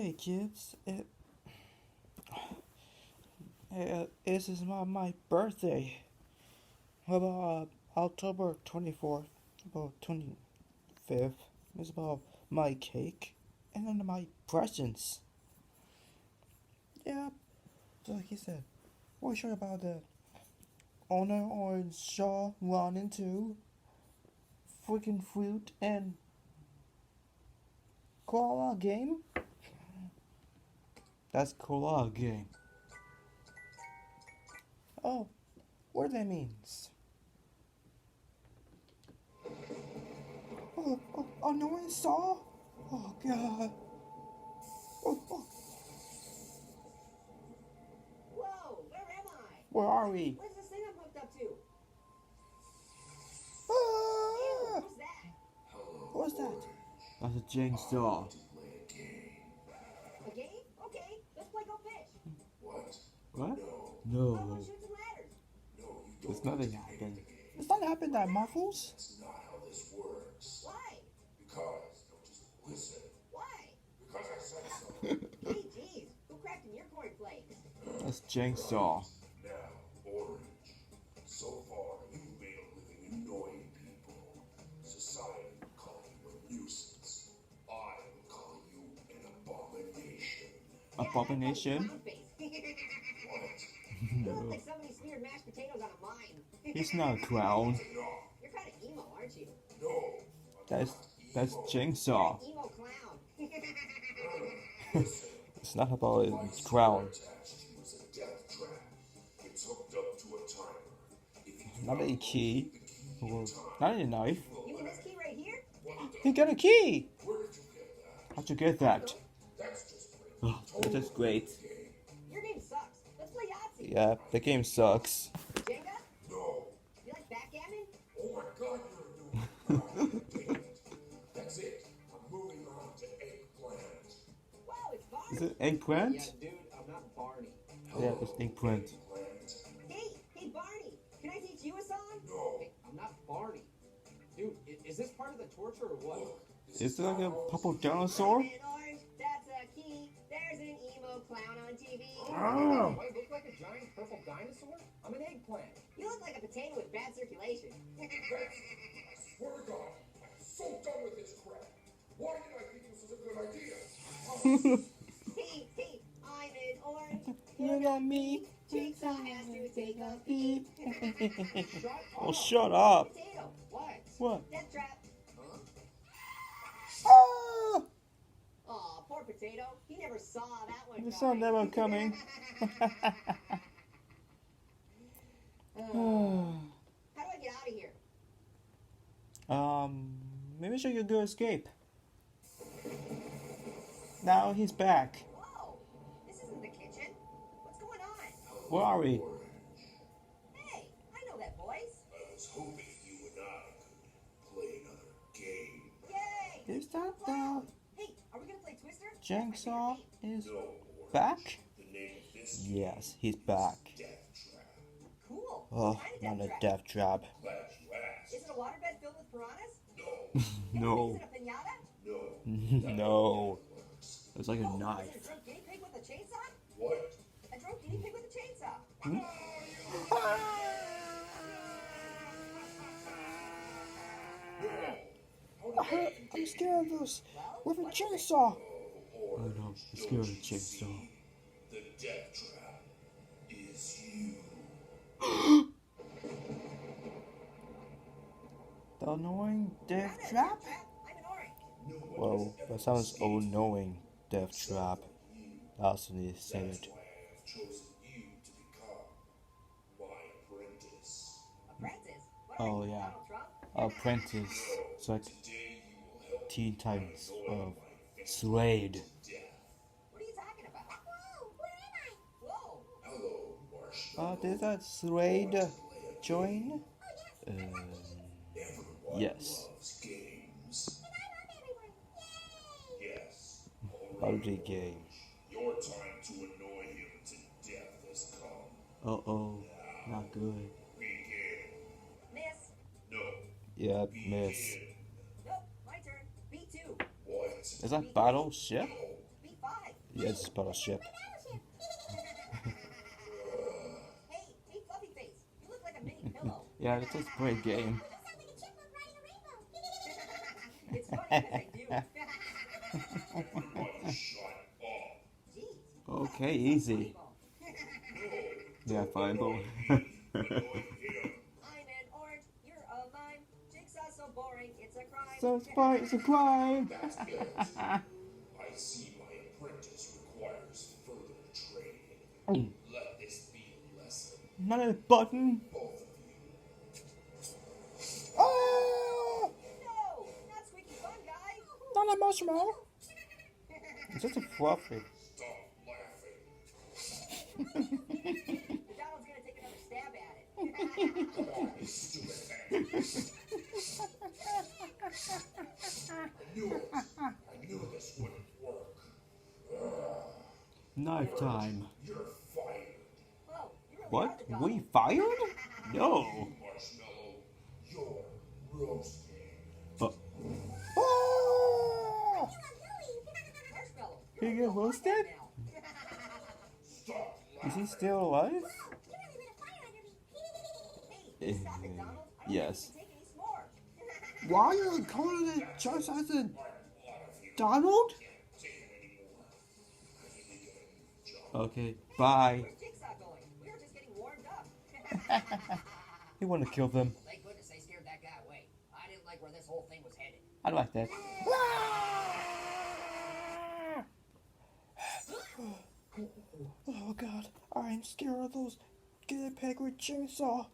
Hey kids, this is my birthday. About October 24th, about 25th. It's about my cake and then my presents. Yeah, so like he said, we're sure about the owner or Shaw run into freaking fruit and koala game. That's koala game. Oh, what that means? Oh, no one saw? Oh, God. Oh. Whoa, where am I? Where are we? Where's this thing I'm hooked up to? Ah! Ew, who's that? What's that? That's a Jigsaw. A game? Okay, let's play Go Fish. What? How No. about shoots and ladders? There's nothing happened. It's not happened at Muffles. That's not how this works. Why? Because, don't just listen. Why? Because I said so. Hey, geez, who cracked in your cornflakes? That's Jigsaw. Now, Orange. So far, you've made a living annoying people. Society will call you a nuisance. I will call you an abomination. Abomination? You look like somebody smeared mashed potatoes on a mine. He's not a clown. You're kind of emo, aren't you? No. That's Jigsaw. Emo clown. It's not about his clown. Attached to you is a death trap. It's hooked up to a timer. If you do Not a key. Or not a knife. You mean this key right here? He got a key! Where did you get that? How'd you get that? That's just great. Oh, that is great. Your game sucks. Let's play Yahtzee. Yeah, the game sucks. Jenga? No. You like backgammon? Oh my God, you're a new Damn it. That's it. I'm moving on to eggplant. Wow, it's Barney. Is it eggplant? Yeah, dude, I'm not Barney. Yeah, it's eggplant. Eggplant. Hey, Barney. Can I teach you a song? No. Hey, I'm not Barney. Dude, is this part of the torture or what? Look, this Is there like a not purple all- dinosaur? Red and orange, that's a key. There's an emo clown on TV. Do I look like a giant purple dinosaur? I'm an eggplant. You look like a potato with bad circulation. I swear to God, I'm so done with this crap. Why did I think this was a good idea? Hey, I'm an orange. Look at me. Jigsaw has to take a beat. Shut Oh, up. shut up. Potato. What? What? Death trap. Ah! Aw, poor potato. He never saw that one The sun never coming. How do I get out of here? Maybe she could go escape. Now he's back. Whoa, this isn't the kitchen. What's going on? Where are we? Hey, I know that voice. I was hoping you and I could play another game. Yay! Is that Wow. Hey, are we gonna play Twister? Jigsaw is No, Orange. back? The name of this Yes, he's back. Death Trap. Cool. Oh, What kind of not a trap? death trap. Glad you asked. Is it a waterbed filled with piranhas? No, No. Is it a pinata? no. No. Works. It's like a Oh, knife. Is it a drunk guinea pig with a chainsaw? What? A drunk guinea pig with a chainsaw. I'm scared of this. With a chainsaw. Oh no, I'm scared of a chainsaw. The death trap is you. The annoying death I'm trap? I'm an orange. Whoa, that sounds all-knowing. Death trap. That's what he said. That's why I have chosen you to become my apprentice. Apprentice? What Oh, are you, yeah. Donald Trump? Apprentice. It's like Today you will help Teen Titans annoy of my victim Slade. to death. What are you talking about? Whoa, where am I? Whoa. Hello, Marshmallow. Did that Slade join? Everyone Yes. loves games. Yes. Holiday game. Your time to annoy him to death has come. Uh-oh. Not good. Begin. Miss. No. Yep, miss. Begin. Nope, my turn. B2. What? Is that battleship? No. B5. Yes, Battleship. Hey, hey, Fluffy Face. You look like a mini pillow. Yeah, it's a great game. It's funny because I do. Everybody shut up. Jeez. Okay, easy. Yeah, Fireball. Annoy him. I'm an orange. You're a mime. Jigsaw's so boring. It's a crime. So far, it's a crime. That's it. I see my apprentice requires further training. Let this be a lesson. Not a button. Both of you. Oh! No, not Squeaky Fun Guy. Not a marshmallow. It's just a fluffy. Stop laughing. Donald's gonna take another stab at it. Come on, you stupid thing. I knew this wouldn't work. Knife time. You're fired. Whoa, you really What? are the Donald. We fired? No. Marshmallow, you're roasting. Oh! Marshmallow, He you're get a real roasted? hothead now. Stop Is he laughing. still alive? Hey, stop it, Donald. I don't Yes. think we can take any s'more. Why are you calling it just as a Donald? Take it anymore. I need to get a new job. Okay, bye. Where's Jigsaw going? We were just getting warmed up. He wanted to kill them. Thank goodness I scared that guy away. I didn't like where this whole thing was headed. I like that. Oh god, I'm scared of those guinea pig with Jigsaw.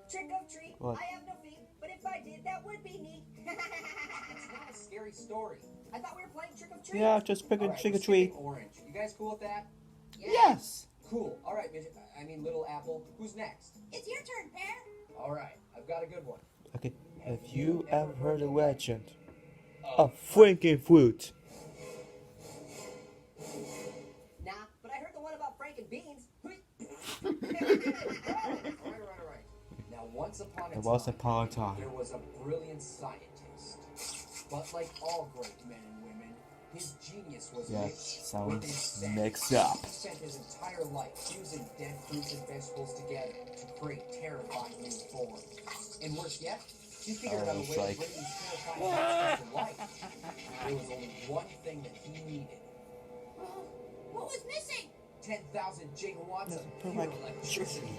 Trick or treat. What? I have no feet, but if I did, that would be neat. It's not a scary story. I thought we were playing trick or treat. Yeah, just pick a Alright, trick or we're treat. skipping Orange. You guys cool with that? Yes! Cool. All right, midget. I mean, little apple. Who's next? It's your turn, Pear. All right, I've got a good one. Okay, have you ever heard a legend of Frankenfruit? Nah, but I heard the one about Frank and Beans. All right. Now, once upon a There time, was upon a time. there was a brilliant scientist. But like all great men and women, his genius was Yeah, mixed with sounds insanity. mixed up. He spent his entire life fusing dead fruits and vegetables together to create terrifying new forms. And worse yet, he figured out a way it's to like- bring these terrifying monsters to life. There was only one thing that he needed. What was missing? 10,000 gigawatts of Put pure my- electricity.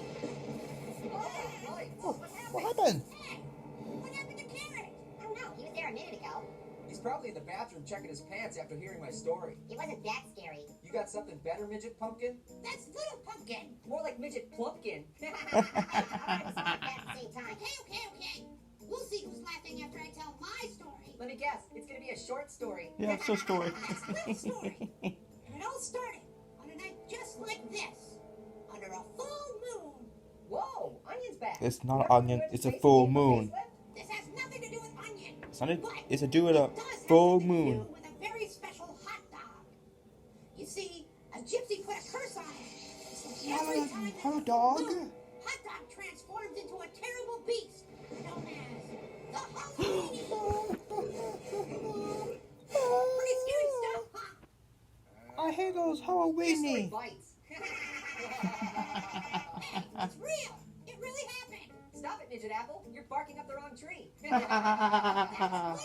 Oh, right. Oh, What happened? what happened? What happened to Carrot? I don't know. He was there a minute ago. He's probably in the bathroom checking his pants after hearing my story. It wasn't that scary. You got something better, Midget Pumpkin? That's Little Pumpkin. More like Midget Plumpkin. Alright, let's not at the same time. Okay. We'll see who's laughing after I tell my story. Let me guess, it's gonna be a short story. Yeah, it's a story. It's a little story. And it all started on a night just like this, under a full moon. Whoa, Onion's back. It's not an onion, it's a full moon. This has nothing to do with onion. It's not a, But it's a do with a it does have full something to moon. do with a very special hot dog. You see, a gypsy put a curse on it. So every time that Hot the dog? moon, hot dog transforms into a terrible beast known as the Halloween. Pretty scary stuff, huh? I hate those Your story Halloweeny. bites. Hey, it's real. It really happened. Stop it, Midget Apple. You're barking up the wrong tree. Little Apple.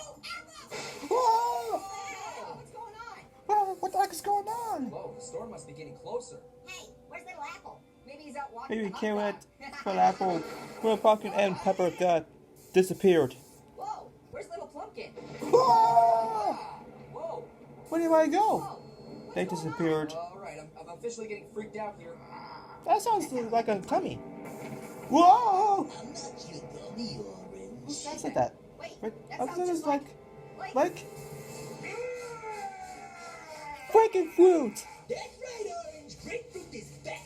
Whoa! Whoa, what's going on? Whoa, what the heck is going on? Whoa, the storm must be getting closer. Hey, where's Little Apple? Maybe he's out walking Maybe the hot carrot, dog. for apple, little pumpkin, and pepper got disappeared. Whoa, where's Little Plumpkin? Whoa! Ah, whoa. Where did I go? Whoa, They disappeared. All right, I'm officially getting freaked out here. That sounds like a tummy. Whoa! I'm not your gummy orange. Who said that? Wait, Wait, that I sounds thought it just was like like... Frankenfruit. That's right, Orange. Grapefruit is back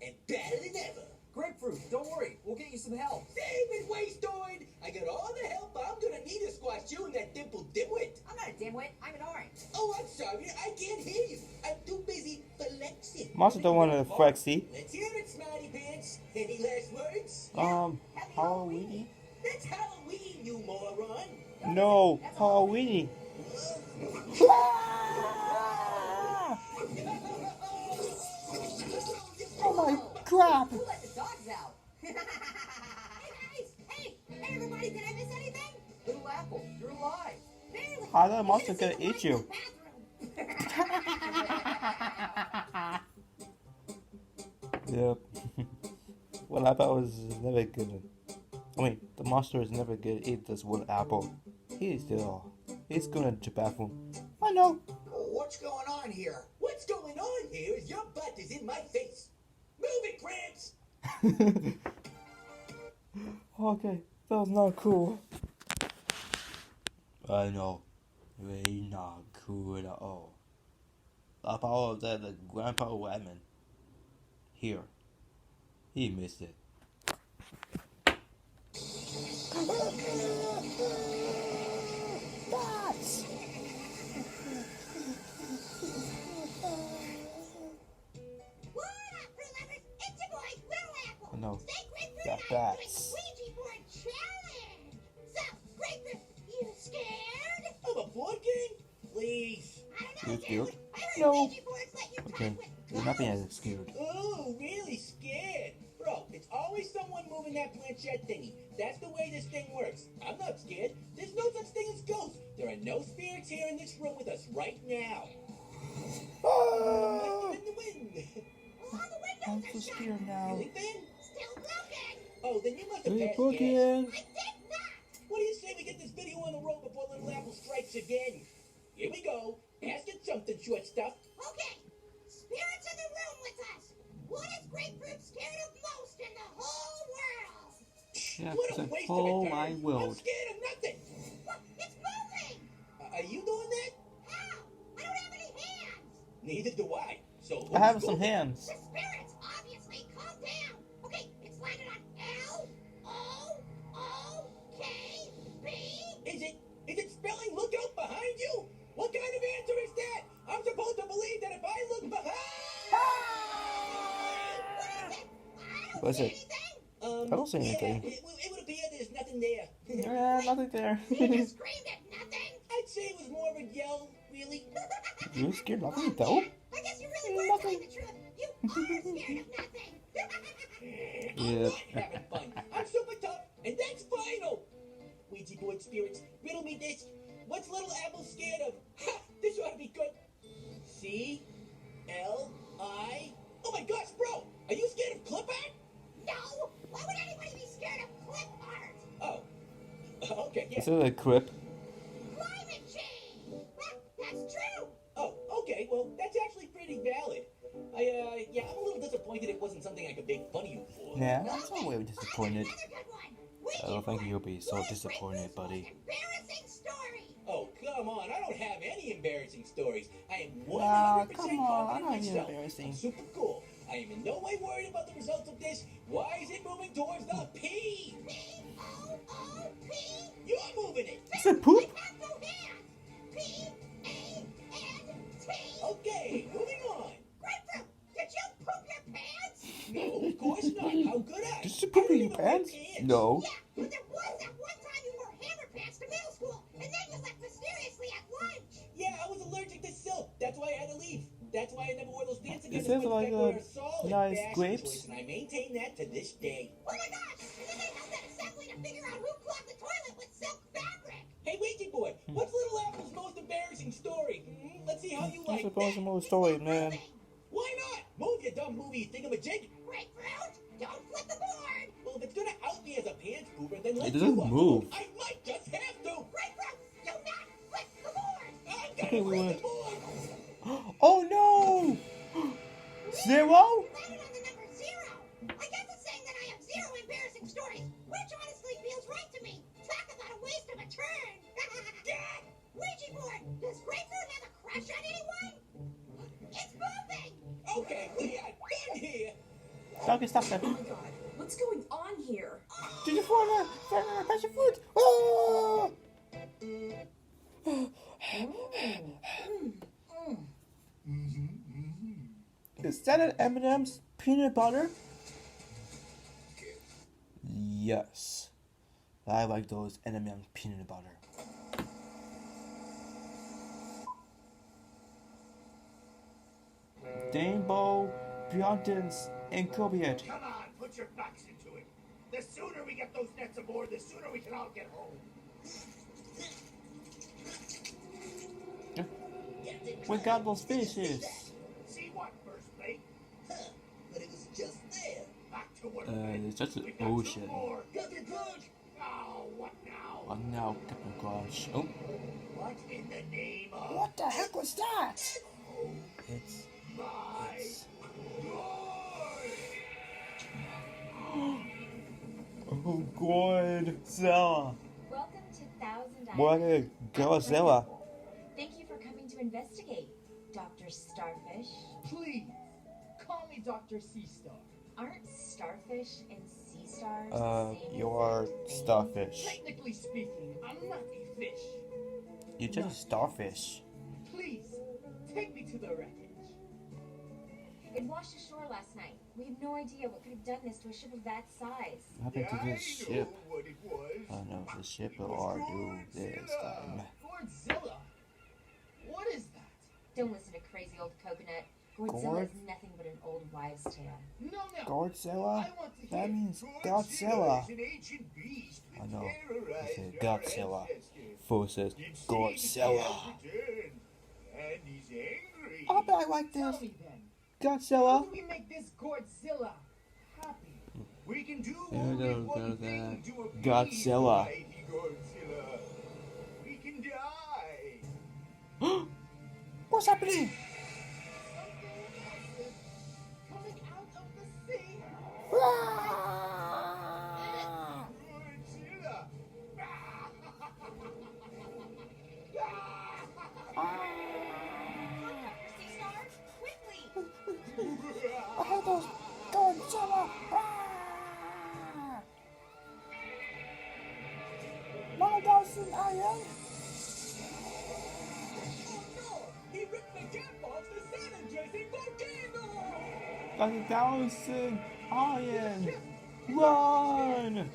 and better than ever. Grapefruit, don't worry. We'll get you some help. Save it, Wastoid. I got all the help I'm gonna need to squash you and that dimple dimwit. I'm not a dimwit, I'm an orange. Oh, I'm sorry. I can't hear you. I'm too busy flexing. Monster don't want to flexy. Let's hear it, Smarty Pants. Any last words? Halloween? That's Halloween, you moron. no, Halloweeny. Oh my crap! Who let the dogs out? Hey guys! Hey! Hey everybody! Did I miss anything? Little Apple, you're alive. Barely. How the monster gonna eat you? Yep. Well, apple is never good. I mean, the monster is never gonna eat this one apple. He's going to the bathroom. I know. What's going on here? What's going on here is your butt is in my face. Move it, Gramps! Okay, that was not cool. I know. Really not cool at all. About that, the Grandpa Wagman. Here. He missed it. Bats! What up, fruit lovers? It's your boy, Little Apple. Oh, no. Stay grapefruit Got and bats. drink Ouija board challenge. So, grapefruit, you scared? Of a board game? Please. I don't know, You scared? dude. I heard No. Ouija boards let you Okay, talk with you're not being ghosts. as scared. Oh, really scared? Bro, it's always someone moving that planchette thingy. That's the way this thing works. I'm not scared. There's no such thing as ghosts. There are no spirits here in this room with us right now. Ah! In the wind. All the I'm windows so are shut. scared now. Really, Ben? Still broken. Oh, then you must have Hey, passed gas. Bookend. I did not. What do you say we get this video on the road before Little Apple strikes again? Here we go. Ask it something, short stuff. Okay, spirits in the room with us. What is grapefruit scared of most in the whole world? Yeah, What it's a like, waste oh of a my turn. I'm world. scared of nothing. What? It's moving. Are you doing that? How? I don't have any hands. Neither do I. So I have who's some moving? hands. The spirits, obviously. Calm down. Okay, it's landed on L-O-O-K-B. Is it spelling look out behind you? What kind of answer is that? I'm supposed to believe that if I look behind. What is it? I don't What is see it? anything. I don't see anything. Yeah, it would appear there's nothing there. Yeah, nothing there. You just screamed at nothing. I'd say it was more of a yell, really. You scared nothing though? I guess you really were Nothing. telling the truth. You are scared of nothing. I'm Yeah. not having fun. I'm super tough, and that's final. Ouija board spirits, riddle me this. What's Little Apple scared of? Ha! This ought to be good. C-L-I. Oh my gosh, bro! Are you scared of clip art? No! Why would anybody be scared of clip art? Oh. Okay, yeah. Is it a crib? Climate change! That's true! Oh, okay. Well, that's actually pretty valid. Yeah, I'm a little disappointed it wasn't something I could make fun of you for. Yeah, I'm so way disappointed. Another good one. I don't think you'll be so What is disappointed, Grapefruit's buddy. most embarrassing story. Oh, come on. I don't have any embarrassing stories. I am 100% Ah, come on, confident I don't in need myself. embarrassing. I'm super cool. I am in no way worried about the results of this. Why is it moving towards the P? P-O-O-P. You're moving it. Is it poop? I have no hands. P-A-N-T. Okay, moving on. Grapefruit, did you poop your pants? No, of course not. How could I? Did you poop I don't in your even wear pants? No. Yeah, but there was that one time you wore hammer pants to middle school, and then you left mysteriously at lunch. Yeah, I was allergic to silk. That's why I had to leave. That's why I never wore those pants again. Is this despite the like fact a they're solid nice fashion grapes? choice, and I maintain that to this day. Oh my gosh! And then they held that assembly to figure out who clogged the toilet with silk fabric. Hey, Ouija boy, what's Little Apple's most embarrassing story? Let's see how you I like suppose that. more story, man. Why not? Move, you dumb movie thingamajig. Grapefruit, don't flip the board. Well, if it's gonna out me as a pants pooper, then let's doesn't do a move. I might just have to. Grapefruit, do not flip the board. I'm Okay, gonna we flip went. the board. Oh no! Zero? Landed on the number 0. I guess it's saying that I have 0 embarrassing stories, which honestly feels right to me. Talk about a waste of a turn. Ouija board, does Grapefruit have a crush on anyone? It's moving. Okay, we are done here. Okay, stop that. Oh my god, what's going on here? Did you fall on touch your foot? Oh! Is that an M&M's peanut butter? Yes. I like those M&M's peanut butter. Steamboat, Bjontons, and Kobiet. Come on, put your backs into it. The sooner we get those nets aboard, the sooner we can all get home. We got those fishes. See what, First Mate? Huh, but it was just there. Back to work, men. It's just an We've got ocean. 2 more. Captain Crunch! Oh, what now? Oh no, Captain Crunch. Oh, What in the name of... what the heck was that? It's My oh Godzilla. Welcome to Thousand Island. What a Godzilla. Thank you for coming to investigate, Dr. Starfish. Please, call me Dr. Seastar. Aren't starfish and sea stars the same you're starfish. Technically speaking, I'm not a fish. You're just a starfish. Please, take me to the wreckage. It washed ashore last night. We have no idea what could have done this to a ship of that size. What happened to this ship? what it was. Oh no, the ship will do this time. Godzilla? What is that? Don't listen to crazy old coconut. Godzilla Gord? is nothing but an old wives' tale. No. Godzilla? I want to That hear. means Godzilla. is an ancient beast which I know. terrorized It's a our Godzilla. ancestors. Fool says It seems Godzilla. he has returned, and he's angry. Oh, but I like Tell this. me then, how Godzilla. do we make this Godzilla happy? We can do There only goes one that thing to appease Godzilla. the mighty Godzilla. We can die. What's happening? Coming out of the sea. Ah! Godzilla. Sea Star, quickly! I heard those Godzilla. Ah! 9,000 iron. He ripped the cap off the San Andreas volcano! 9,000 iron. Run!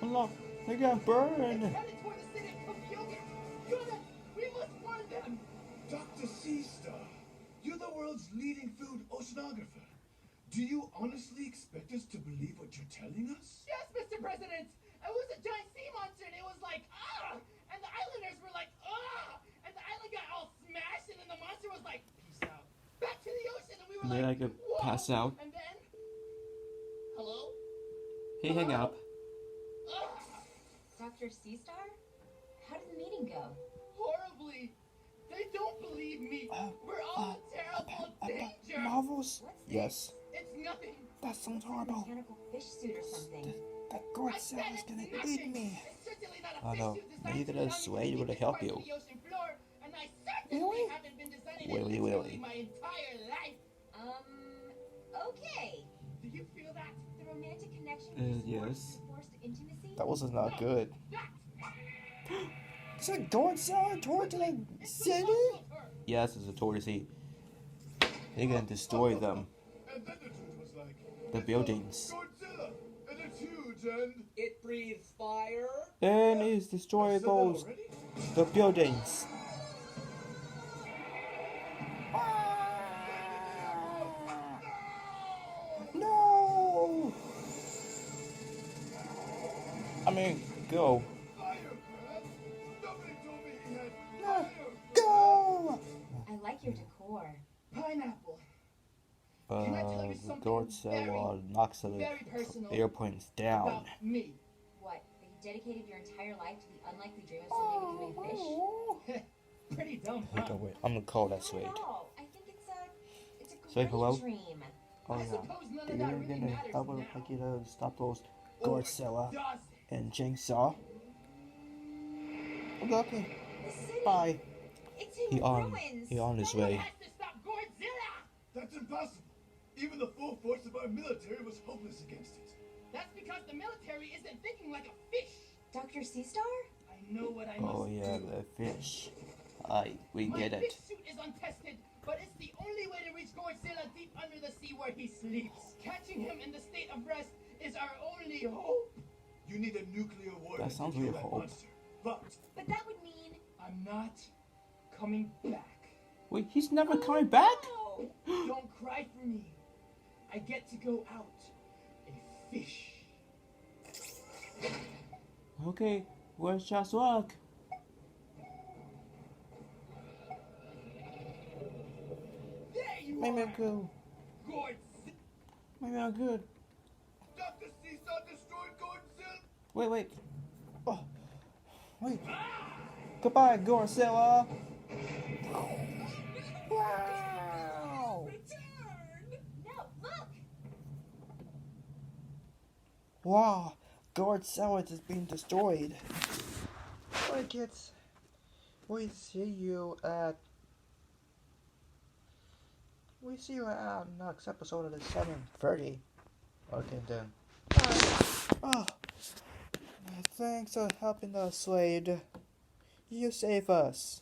Oh no, they got burned. Headed toward the city of Computer. Good! We must find them! Dr. Seastar, you're the world's leading food oceanographer. Do you honestly expect us to believe what you're telling us? Yes, Mr. President! It was a giant sea monster and it was like, ah! And the islanders were like, ah! And the island got all smashed and then the monster was like, peace out. Back to the ocean and we were Maybe like, I could whoa! pass out. And then, hello? Hey, hang up. Ah! Dr. Sea Star? How did the meeting go? Horribly! They don't believe me! We're all in terrible danger! Marvels? What's this? Yes. It's nothing! That sounds A horrible. mechanical fish suit or something. That I said Godzilla is it's gonna nothing. eat me. It's certainly not a Oh fish no, suit maybe designed to that allow me Slade to would keep help it you. part of the ocean floor, and I certainly Really? haven't been designing Willy, it literally willy. my entire life. Okay. Do you feel that? The romantic connection was yes. forced intimacy? That was not good. That! Is it Godzilla toward the It's city? the monster! Yes, it's a towards the sea. They're gonna destroy them. And then the dude was like, The buildings. Godzilla, and it's huge, and... It breathes fire. And it's destroy Said that those already? the buildings. No! I mean, go. Fire, man! Nobody told me he had No, fire! go! I like your decor. Pineapple. Can I tell you The something Godzilla knocks the very personal airplanes down. about me? What, that you dedicated your entire life to the unlikely dream of someday becoming a fish? Pretty dumb, Wait, huh? wait, I'm gonna call that Not Slade. at all. I think it's a Say great hello? dream. Oh I yeah. suppose none of You're that really gonna matters help now. like you to stop those Or Godzilla does it? and Jigsaw. Okay, The city. bye. It's in ruins. He on his Someone way. has to stop Godzilla! That's impossible! Even the full force of our military was hopeless against it. That's because the military isn't thinking like a fish. Dr. Sea Star? I know what I must Oh yeah, do. the fish. We My get fish it. suit is untested, but it's the only way to reach Godzilla deep under the sea where he sleeps. Catching him in the state of rest is our only hope. You need a nuclear warhead That sounds to kill really that hope. monster. But But that would mean I'm not coming back. Wait, he's never coming back? Don't cry for me. I get to go out and fish. Okay, where's Josh Luck? There you Maybe are. I'm good. Good. Maybe I'm good. Dr. Seesaw destroyed Goldberg. Wait. Oh, wait. Goodbye, Godzilla. Wow. Return! No, look! Wow, Godzilla is being destroyed. Alright, kids. We see you at next episode of the 7:30. Okay then. Oh, thanks for helping us, Slade. You save us.